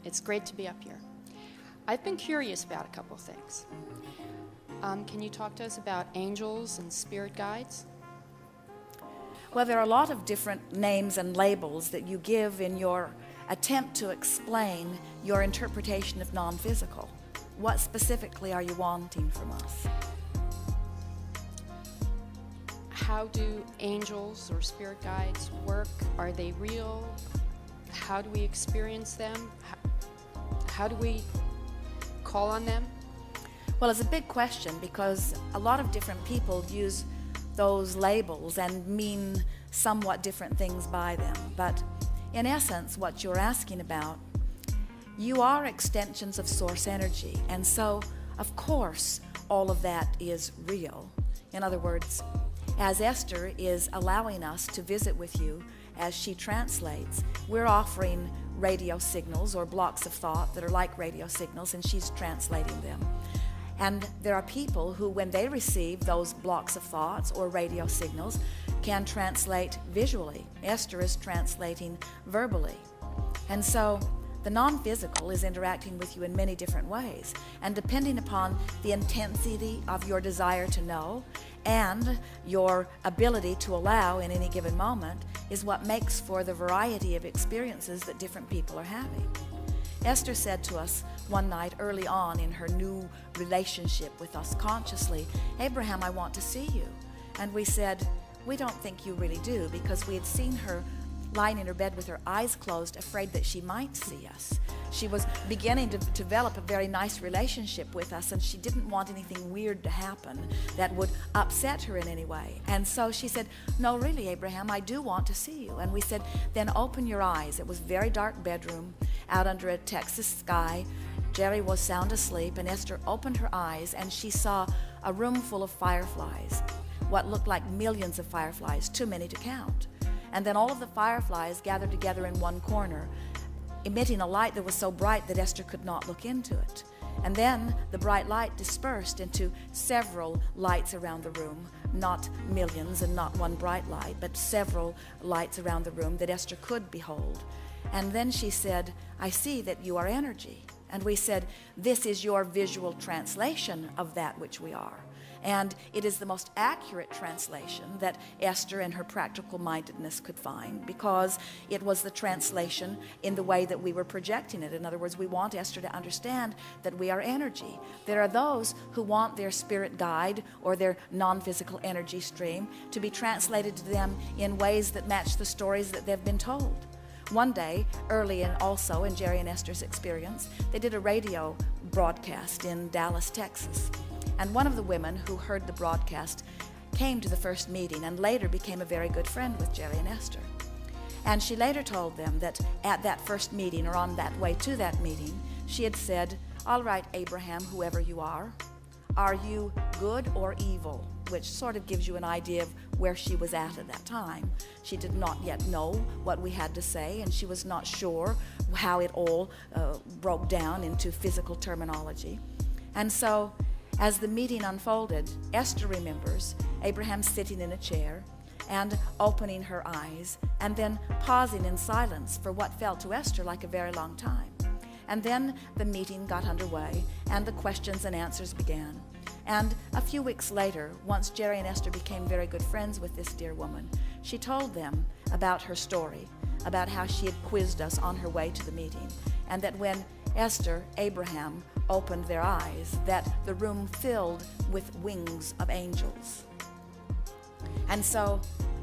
It's great to be up here. I've been curious about a couple things. Can you talk to us about angels and spirit guides? Well, there are a lot of different names and labels that you give in your attempt to explain your interpretation of non-physical. What specifically are you wanting from us? How do angels or spirit guides work? Are they real? How do we experience them? How do we call on them? Well, it's a big question because a lot of different people use those labels and mean somewhat different things by them. But in essence, what you're asking about, you are extensions of source energy. And so, of course, all of that is real. In other words, as Esther is allowing us to visit with you as she translates, we're offering radio signals or blocks of thought that are like radio signals, and she's translating them. And there are people who, when they receive those blocks of thoughts or radio signals, can translate visually. Esther is translating verbally. And so the non-physical is interacting with you in many different ways. And depending upon the intensity of your desire to know and your ability to allow in any given moment is what makes for the variety of experiences that different people are having. Esther said to us one night early on in her new relationship with us consciously, "Abraham, I want to see you." And we said, "We don't think you really do," because we had seen her lying in her bed with her eyes closed, afraid that she might see us. She was beginning to develop a very nice relationship with us, and she didn't want anything weird to happen that would upset her in any way. And so she said, "No, really, Abraham, I do want to see you." And we said, "Then open your eyes." It was a very dark bedroom out under a Texas sky. Jerry was sound asleep, and Esther opened her eyes, and she saw a room full of fireflies, what looked like millions of fireflies, too many to count. And then all of the fireflies gathered together in one corner, emitting a light that was so bright that Esther could not look into it. And then the bright light dispersed into several lights around the room, not millions and not one bright light, but several lights around the room that Esther could behold. And then she said, "I see that you are energy." And we said, "This is your visual translation of that which we are." And it is the most accurate translation that Esther and her practical mindedness could find, because it was the translation in the way that we were projecting it. In other words, we want Esther to understand that we are energy. There are those who want their spirit guide or their non-physical energy stream to be translated to them in ways that match the stories that they've been told. One day, early and also in Jerry and Esther's experience, they did a radio broadcast in Dallas, Texas. And one of the women who heard the broadcast came to the first meeting and later became a very good friend with Jerry and Esther. And she later told them that at that first meeting, or on that way to that meeting, she had said, "All right, Abraham, whoever you are you good or evil?" Which sort of gives you an idea of where she was at that time. She did not yet know what we had to say, and she was not sure how it all broke down into physical terminology. And so, as the meeting unfolded, Esther remembers Abraham sitting in a chair and opening her eyes and then pausing in silence for what felt to Esther like a very long time. And then the meeting got underway and the questions and answers began. And a few weeks later, once Jerry and Esther became very good friends with this dear woman, she told them about her story, about how she had quizzed us on her way to the meeting, and that when Esther, Abraham, opened their eyes, that the room filled with wings of angels. And so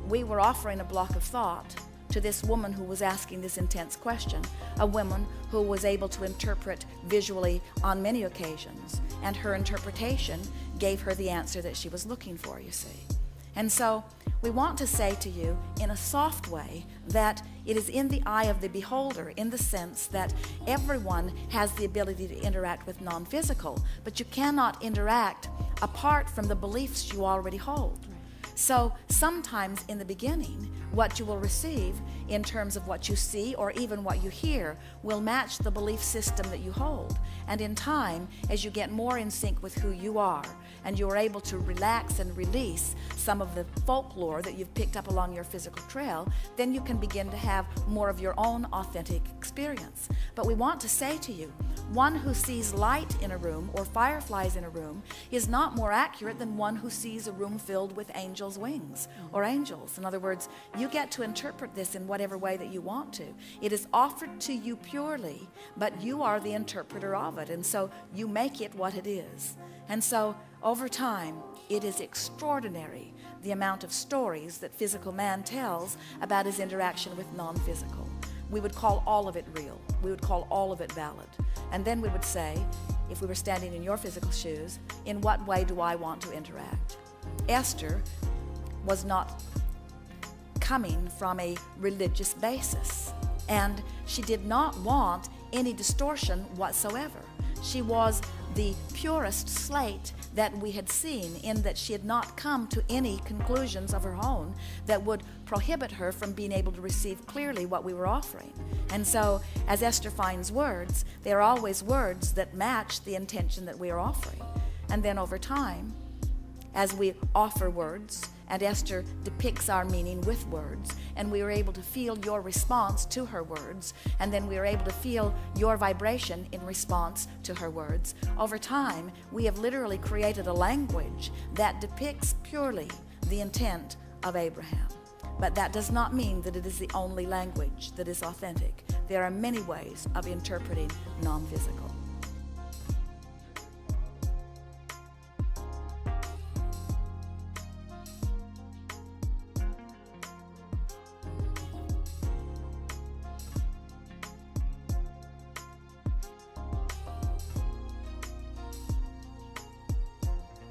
we were offering a block of thought to this woman who was asking this intense question, a woman who was able to interpret visually on many occasions, and her interpretation gave her the answer that she was looking for, you see. And so we want to say to you in a soft way that it is in the eye of the beholder, in the sense that everyone has the ability to interact with non-physical, but you cannot interact apart from the beliefs you already hold. So sometimes in the beginning, what you will receive in terms of what you see or even what you hear will match the belief system that you hold. And in time, as you get more in sync with who you are, and you are able to relax and release some of the folklore that you've picked up along your physical trail, then you can begin to have more of your own authentic experience. But we want to say to you, one who sees light in a room or fireflies in a room is not more accurate than one who sees a room filled with angels' wings or angels. In other words, you get to interpret this in whatever way that you want to. It is offered to you purely, but you are the interpreter of it, and so you make it what it is. And so over time, it is extraordinary the amount of stories that physical man tells about his interaction with non-physical. We would call all of it real. We would call all of it valid. And then we would say, if we were standing in your physical shoes, in what way do I want to interact? Esther was not coming from a religious basis, and she did not want any distortion whatsoever. She was the purest slate that we had seen, in that she had not come to any conclusions of her own that would prohibit her from being able to receive clearly what we were offering. And so, as Esther finds words, they are always words that match the intention that we are offering. And then over time, as we offer words, and Esther depicts our meaning with words, and we are able to feel your response to her words, and then we are able to feel your vibration in response to her words. Over time, we have literally created a language that depicts purely the intent of Abraham. But that does not mean that it is the only language that is authentic. There are many ways of interpreting non-physical.